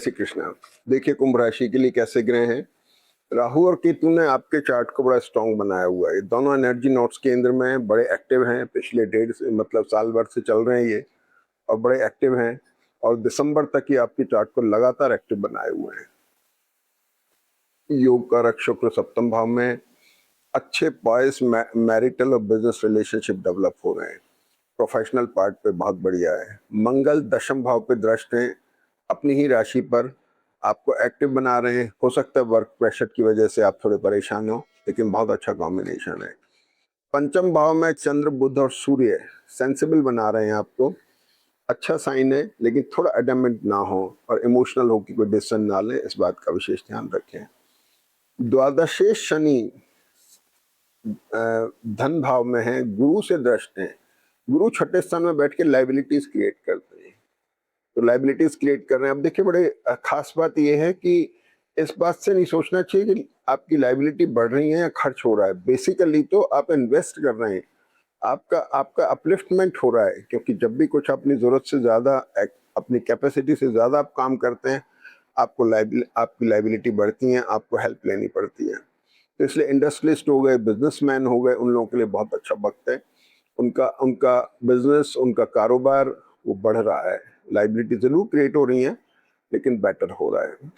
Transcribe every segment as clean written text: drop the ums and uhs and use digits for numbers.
श्री कृष्णा। देखिए कुंभ राशि के लिए कैसे ग्रह हैं। राहु और केतु ने आपके चार्ट को बड़ा स्ट्रांग बनाया हुआ है। ये दोनों एनर्जी नोट्स के अंदर में हैं, बड़े एक्टिव हैं। पिछले डेढ़ से मतलब साल भर से चल रहे हैं ये, और बड़े एक्टिव हैं, और दिसंबर तक ये आपके चार्ट को लगातार एक्टिव बनाए हुए हैं। योग कारक शुक्र सप्तम भाव में, अच्छे बॉयज मैरिटल और बिजनेस रिलेशनशिप डेवलप हो रहे हैं। प्रोफेशनल पार्ट पे बहुत बढ़िया है। मंगल दशम भाव पे दृष्ट हैं अपनी ही राशि पर, आपको एक्टिव बना रहे हैं। हो सकता है वर्क प्रेशर की वजह से आप थोड़े परेशान हो, लेकिन बहुत अच्छा कॉम्बिनेशन है। पंचम भाव में चंद्र बुध और सूर्य सेंसिबल बना रहे हैं आपको। अच्छा साइन है, लेकिन थोड़ा एडमेंट ना हो और इमोशनल हो कि कोई डिसीजन ना ले, इस बात का विशेष ध्यान रखें। द्वादशेश शनि धन भाव में है, गुरु से दृष्ट है। गुरु छठे स्थान में बैठ के लाइबिलिटीज क्रिएट करते हैं, तो लाइबिलिटीज क्रिएट कर रहे हैं। अब देखिए बड़े खास बात यह है कि इस बात से नहीं सोचना चाहिए कि आपकी लाइबिलिटी बढ़ रही है या खर्च हो रहा है। बेसिकली तो आप इन्वेस्ट कर रहे हैं, आपका आपका अपलिफ्टमेंट हो रहा है, क्योंकि जब भी कुछ अपनी जरूरत से ज्यादा, अपनी कैपेसिटी से ज्यादा आप काम करते हैं, आपकी लाइबिलिटी बढ़ती है, आपको हेल्प लेनी पड़ती है। तो इसलिए इंडस्ट्रियलिस्ट हो गए, बिजनेसमैन हो गए, उन लोगों के लिए बहुत अच्छा वक्त है। उनका उनका बिजनेस, उनका कारोबार वो बढ़ रहा है। लाइबिलिटी जरूर क्रिएट हो रही है, लेकिन बेटर हो रहा है।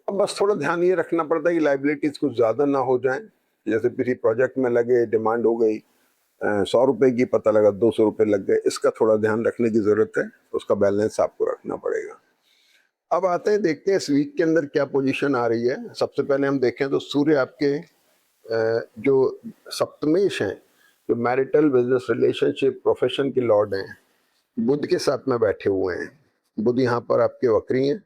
अब बस थोड़ा ध्यान ये रखना पड़ता है कि लाइबिलिटीज कुछ ज्यादा ना हो जाए। जैसे किसी प्रोजेक्ट में लगे, डिमांड हो गई 100 रुपए की, पता लगा 200 रुपए लग गए, इसका थोड़ा ध्यान रखने की जरूरत है। उसका बैलेंस आपको रखना पड़ेगा। अब आते हैं, देखते हैं इस वीक के अंदर क्या पोजीशन आ रही है। सबसे पहले हम देखें तो सूर्य आपके जो सप्तमेश हैं, जो मैरिटल बिजनेस रिलेशनशिप प्रोफेशन के लॉर्ड हैं, बुध के साथ में बैठे हुए हैं। बुध यहाँ पर आपके वक्री हैं।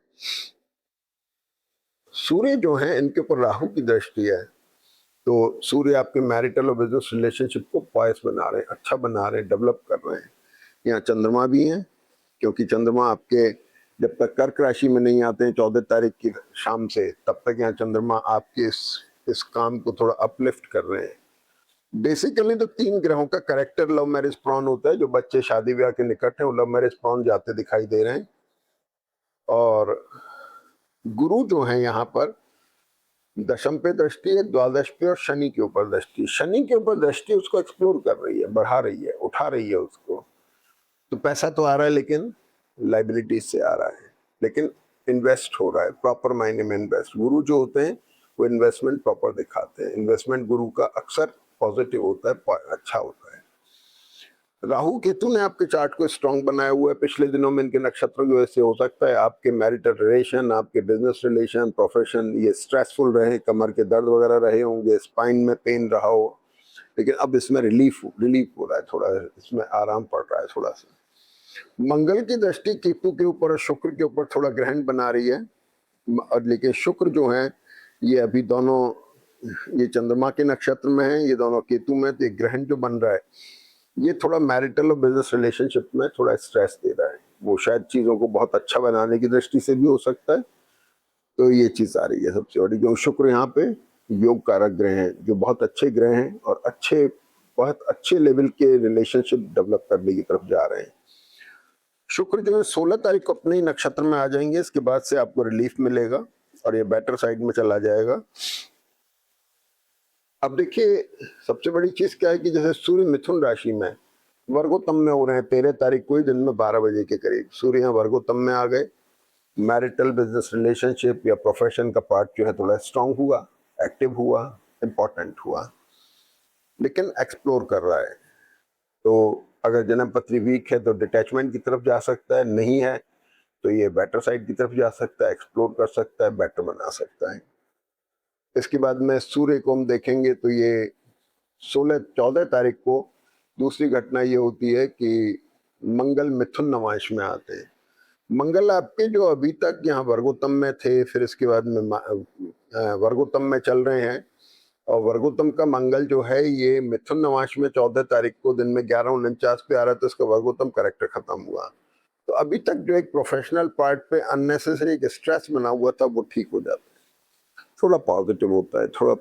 सूर्य जो है इनके ऊपर राहु की दृष्टि है, तो सूर्य आपके मैरिटल और बिजनेस रिलेशनशिप को पॉइस बना रहे हैं, अच्छा बना रहे हैं, डेवलप कर रहे हैं। यहाँ चंद्रमा भी हैं, क्योंकि चंद्रमा आपके जब तक कर्क राशि में नहीं आते हैं 14 तारीख की शाम से, तब तक यहाँ चंद्रमा आपके इस काम को थोड़ा अपलिफ्ट कर रहे हैं। बेसिकली तो 3 ग्रहों का करेक्टर लव मैरिज प्रॉन होता है। जो बच्चे शादी ब्याह के निकट हैं वो लव मैरिज प्रॉन जाते दिखाई दे रहे हैं। और गुरु जो है यहाँ पर दशम पे दृष्टि है, द्वादश पे और शनि के ऊपर दृष्टि। शनि के ऊपर दृष्टि उसको एक्सप्लोर कर रही है, बढ़ा रही है, उठा रही है उसको। तो पैसा तो आ रहा है, लेकिन लाइबिलिटीज से आ रहा है, लेकिन इन्वेस्ट हो रहा है प्रॉपर मायने में। इन्वेस्ट गुरु जो होते हैं वो इन्वेस्टमेंट प्रॉपर दिखाते हैं। इन्वेस्टमेंट गुरु का अक्सर पॉजिटिव होता है, अच्छा होता है। राहु केतु ने आपके चार्ट को स्ट्रांग बनाया हुआ है। पिछले दिनों में इनके नक्षत्रों की वजह से हो सकता है आपके मैरिटल रिलेशन, आपके बिजनेस रिलेशन, प्रोफेशन ये स्ट्रेसफुल रहे, कमर के दर्द वगैरह रहे होंगे, स्पाइन में पेन रहा हो, लेकिन अब इसमें रिलीफ हो रहा है, थोड़ा इसमें आराम पड़ रहा है थोड़ा सा। मंगल की दृष्टि केतु के ऊपर और शुक्र के ऊपर थोड़ा ग्रहण बना रही है, और लेकिन शुक्र जो है ये अभी दोनों, ये चंद्रमा के नक्षत्र में है, ये दोनों केतु में, तो ग्रहण जो बन रहा है ये थोड़ा मैरिटल और बिजनेस रिलेशनशिप में थोड़ा स्ट्रेस दे रहा है। वो शायद चीजों को बहुत अच्छा बनाने की दृष्टि से भी हो सकता है। तो ये चीज आ रही है सबसे बड़ी, क्योंकि शुक्र यहाँ पे योग कारक ग्रह हैं, जो बहुत अच्छे ग्रह हैं और बहुत अच्छे लेवल के रिलेशनशिप डेवलप करने की तरफ जा रहे हैं। शुक्र जो है 16 तारीख को अपने ही नक्षत्र में आ जाएंगे। इसके बाद से आपको रिलीफ मिलेगा और ये बेटर साइड में चला जाएगा। अब देखिए सबसे बड़ी चीज क्या है कि जैसे सूर्य मिथुन राशि में वर्गोत्तम में हो रहे हैं 13 तारीख को ही दिन में 12 बजे के करीब सूर्य यहाँ वर्गोत्तम में आ गए। मैरिटल बिजनेस रिलेशनशिप या प्रोफेशन का पार्ट जो है थोड़ा स्ट्रांग हुआ, एक्टिव हुआ, इंपॉर्टेंट हुआ, लेकिन एक्सप्लोर कर रहा है। तो अगर जन्म पत्री वीक है तो डिटैचमेंट की तरफ जा सकता है, नहीं है तो ये बेटर साइड की तरफ जा सकता है, एक्सप्लोर कर सकता है, बेटर बना सकता है। इसके बाद में सूर्य को हम देखेंगे तो ये 14 तारीख को दूसरी घटना ये होती है कि मंगल मिथुन नवांश में आते हैं। मंगल आपके जो अभी तक यहाँ वर्गोत्तम में थे, फिर इसके बाद में वर्गोत्तम में चल रहे हैं, और वर्गोत्तम का मंगल जो है ये मिथुन नवांश में 14 तारीख को दिन में 11:49 पे आ रहा था, इसका वर्गोत्तम करेक्टर खत्म हुआ। तो अभी तक जो एक प्रोफेशनल पार्ट पे अननेसेसरी एक स्ट्रेस बना हुआ था वो ठीक हो जाता है, थोड़ा पॉजिटिव होता है, थोड़ा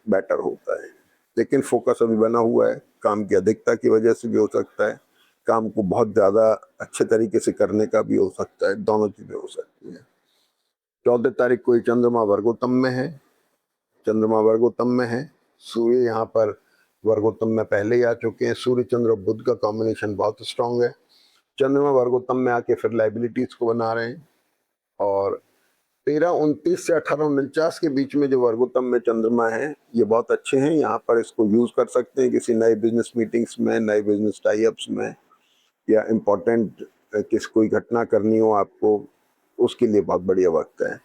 बेटर होता है। लेकिन फोकस अभी बना हुआ है, काम की अधिकता की वजह से भी हो सकता है, काम को बहुत ज्यादा अच्छे तरीके से करने का भी हो सकता है, दोनों चीजें हो सकती है। 14 तारीख को ये चंद्रमा वर्गोत्तम में है, चंद्रमा वर्गोत्तम में है, सूर्य यहाँ पर वर्गोत्तम में पहले ही आ चुके हैं। सूर्य चंद्र और बुध का कॉम्बिनेशन बहुत स्ट्रांग है। चंद्रमा वर्गोत्तम में आके फिर लाइबिलिटीज को बना रहे हैं। और 13-29 से 18-49 के बीच में जो वर्गोत्तम में चंद्रमा है, ये बहुत अच्छे हैं। यहाँ पर इसको यूज कर सकते हैं किसी नए बिजनेस मीटिंग्स में, नए बिजनेस टाइअप्स में, या इम्पोर्टेंट किस कोई घटना करनी हो आपको, उसके लिए बहुत बढ़िया वक्त है।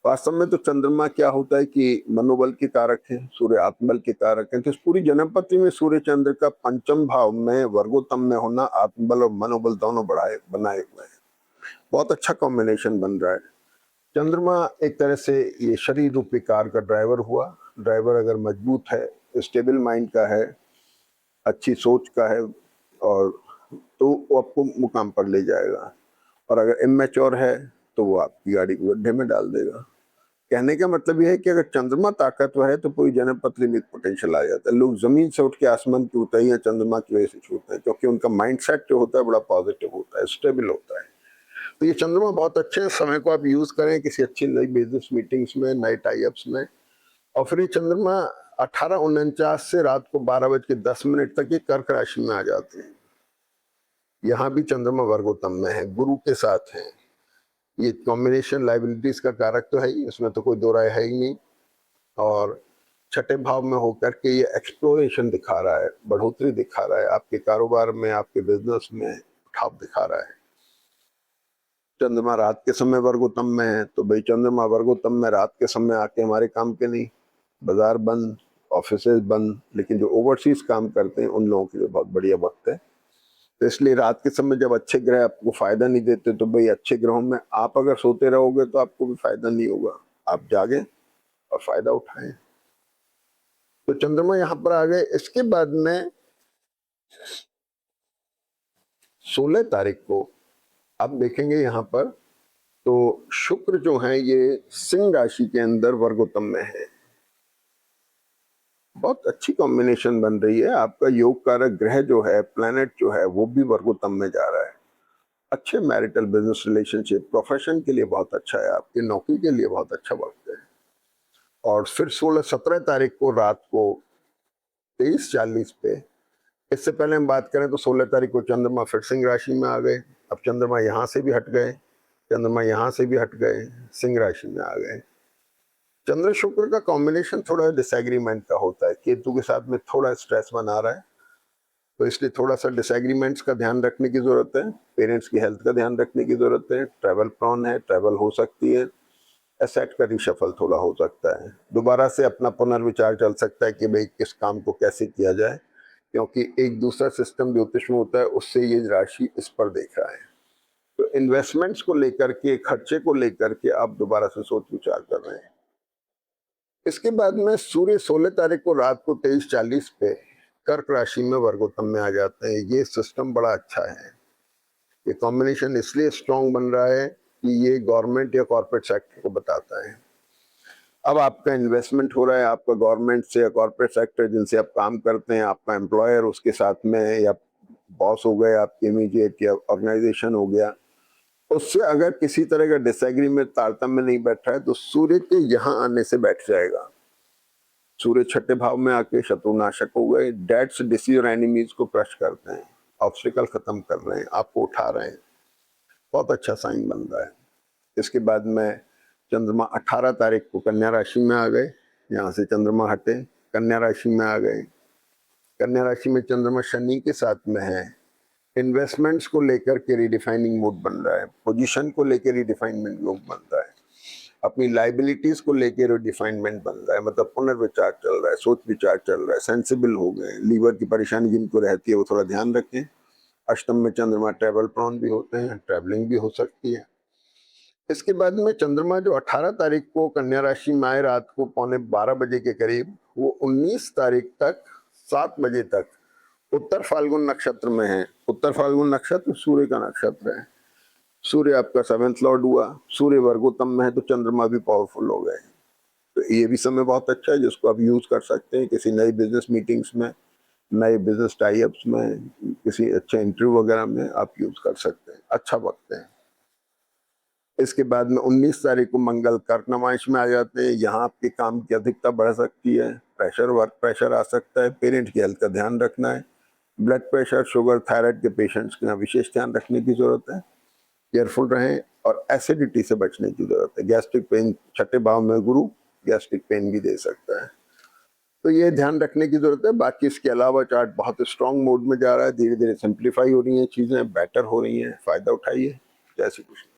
वास्तव में तो चंद्रमा क्या होता है कि मनोबल के कारक है, सूर्य आत्मबल के कारक है। तो इस पूरी जन्मपत्री में सूर्य चंद्र का पंचम भाव में वर्गोत्तम में होना आत्मबल और मनोबल दोनों बनाए हुए हैं। बहुत अच्छा कॉम्बिनेशन बन रहा है। चंद्रमा एक तरह से ये शरीर रूपी कार का ड्राइवर हुआ। ड्राइवर अगर मजबूत है, स्टेबल माइंड का है, अच्छी सोच का है, और तो वो आपको मुकाम पर ले जाएगा। और अगर इमेच्योर है तो वो आपकी गाड़ी को गड्ढे में डाल देगा। कहने का मतलब यह है कि अगर चंद्रमा ताकतवर है तो पूरी जन्मपत्री में पोटेंशियल आ जाता है। लोग जमीन से उठ के आसमान की ऊंचाइयां चंद्रमा की वजह से छूते हैं, क्योंकि उनका माइंडसेट जो होता है बड़ा पॉजिटिव होता है, स्टेबल होता है। तो ये चंद्रमा बहुत अच्छे हैं। समय को आप यूज करें किसी अच्छी नई बिजनेस मीटिंग्स में, नए टाइअप्स में। और फिर ये चंद्रमा 18:49 से रात को 12:10 तक ये कर्क राशि में आ जाते हैं। यहाँ भी चंद्रमा वर्गोत्तम में है, गुरु के साथ है। ये कॉम्बिनेशन लाइबिलिटीज का कारक तो है ही, इसमें तो कोई दो राय है ही नहीं। और छठे भाव में होकर के ये एक्सप्लोरेशन दिखा रहा है, बढ़ोतरी दिखा रहा है, आपके कारोबार में, आपके बिजनेस में उठाव दिखा रहा है। चंद्रमा रात के समय वर्गोत्तम में है, तो भाई चंद्रमा वर्गोत्तम में रात के समय आके हमारे काम के नहीं, बाजार बंद, ऑफिसेज बंद, लेकिन जो ओवरसीज काम करते हैं उन लोगों के लिए बहुत बढ़िया वक्त है। तो इसलिए रात के समय जब अच्छे ग्रह आपको फायदा नहीं देते, तो भाई अच्छे ग्रहों में आप अगर सोते रहोगे तो आपको भी फायदा नहीं होगा। आप जागे और फायदा उठाएं। तो चंद्रमा यहाँ पर आ गए। इसके बाद में 16 तारीख को आप देखेंगे यहाँ पर, तो शुक्र जो है ये सिंह राशि के अंदर वर्गोत्तम में है। बहुत अच्छी कॉम्बिनेशन बन रही है। आपका योग कारक ग्रह जो है, प्लैनेट जो है, वो भी वर्गोत्तम में जा रहा है। अच्छे मैरिटल बिजनेस रिलेशनशिप, प्रोफेशन के लिए बहुत अच्छा है, आपकी नौकरी के लिए बहुत अच्छा वक्त है। और फिर 16-17 तारीख को रात को 23:40 पे, इससे पहले हम बात करें तो 16 तारीख को चंद्रमा फिर सिंह राशि में आ गए। अब चंद्रमा यहाँ से भी हट गए, चंद्रमा यहाँ से भी हट गए, सिंह राशि में आ गए। चंद्र शुक्र का कॉम्बिनेशन थोड़ा डिसएग्रीमेंट का होता है, केतु के साथ में थोड़ा स्ट्रेस बना रहा है, तो इसलिए थोड़ा सा डिसएग्रीमेंट्स का ध्यान रखने की जरूरत है। पेरेंट्स की हेल्थ का ध्यान रखने की जरूरत है। ट्रैवल प्रॉन है, ट्रैवल हो सकती है। एसेट का रिशफल थोड़ा हो सकता है। दोबारा से अपना पुनर्विचार चल सकता है कि भाई किस काम को कैसे किया जाए, क्योंकि एक दूसरा सिस्टम ज्योतिष में होता है, उससे ये राशि इस पर देख रहा है। तो इन्वेस्टमेंट्स को लेकर के, खर्चे को लेकर के आप दोबारा से सोच विचार कर रहे हैं। इसके बाद में सूर्य 16 तारीख को रात को 23:40 पे कर्क राशि में वर्गोत्तम में आ जाते हैं। ये सिस्टम बड़ा अच्छा है। ये कॉम्बिनेशन इसलिए स्ट्रांग बन रहा है कि ये गवर्नमेंट या कॉर्पोरेट सेक्टर को बताता है। अब आपका इन्वेस्टमेंट हो रहा है, आपका गवर्नमेंट से या कॉर्पोरेट सेक्टर जिनसे आप काम करते हैं, आपका एम्प्लॉयर उसके साथ में, या बॉस हो गए आपके इमीडिएट, या ऑर्गेनाइजेशन हो गया, उससे अगर किसी तरह का डिसएग्रीमेंट, तारतम्य नहीं बैठ रहा है, तो सूर्य के यहाँ आने से बैठ जाएगा। सूर्य छठे भाव में आके शत्रुनाशक हो गए, डेट्स, डिसीज और एनिमीज को क्रश करते हैं, ऑब्स्टिकल खत्म कर रहे हैं, आपको उठा रहे हैं। बहुत अच्छा साइन बन रहा है। इसके बाद में चंद्रमा 18 तारीख को कन्या राशि में आ गए। यहाँ से चंद्रमा हटे, कन्या राशि में आ गए। कन्या राशि में चंद्रमा शनि के साथ में है। इन्वेस्टमेंट्स को लेकर के रिडिफाइनिंग मूड बन रहा है, पोजीशन को लेकर रिडिफाइनमेंट मूड बन रहा है, अपनी लाइबिलिटीज को लेकर रिडिफाइनमेंट बन रहा है, मतलब पुनर्विचार चल रहा है, सोच विचार चल रहा है, सेंसिबल हो गए। लीवर की परेशानी जिनको रहती है वो थोड़ा ध्यान रखें। अष्टम में चंद्रमा ट्रैवल प्रॉन भी होते हैं, ट्रैवलिंग भी हो सकती है। इसके बाद में चंद्रमा जो 18 तारीख को कन्या राशि में आए रात को 11:15 के करीब, वो 19 तारीख तक 7 बजे तक उत्तर फाल्गुन नक्षत्र में है। उत्तर फाल्गुन नक्षत्र सूर्य का नक्षत्र है। सूर्य आपका 7th लॉर्ड हुआ, सूर्य वर्गोत्तम में है, तो चंद्रमा भी पावरफुल हो गए। तो ये भी समय बहुत अच्छा है जिसको आप यूज कर सकते हैं किसी नई बिजनेस मीटिंग्स में, नए बिजनेस टाई अप्स में, किसी अच्छे इंटरव्यू वगैरह में आप यूज कर सकते हैं। अच्छा वक्त है। इसके बाद में 19 तारीख को मंगल कर्क नमाइश में आ जाते हैं। यहाँ आपके काम की अधिकता बढ़ सकती है, प्रेशर, वर्क प्रेशर आ सकता है, पेरेंट की हेल्थ का ध्यान रखना है। ब्लड प्रेशर, शुगर, थायराइड के पेशेंट्स के यहाँ विशेष ध्यान रखने की जरूरत है। केयरफुल रहें और एसिडिटी से बचने की जरूरत है। गैस्ट्रिक पेन, छठे भाव में गुरु गैस्ट्रिक पेन भी दे सकता है, तो ये ध्यान रखने की जरूरत है। बाकी इसके अलावा चार्ट बहुत स्ट्रांग मोड में जा रहा है, धीरे धीरे सिंप्लीफाई हो रही हैं चीजें, बेटर हो रही हैं, फायदा उठाइए। जय श्री कृष्ण।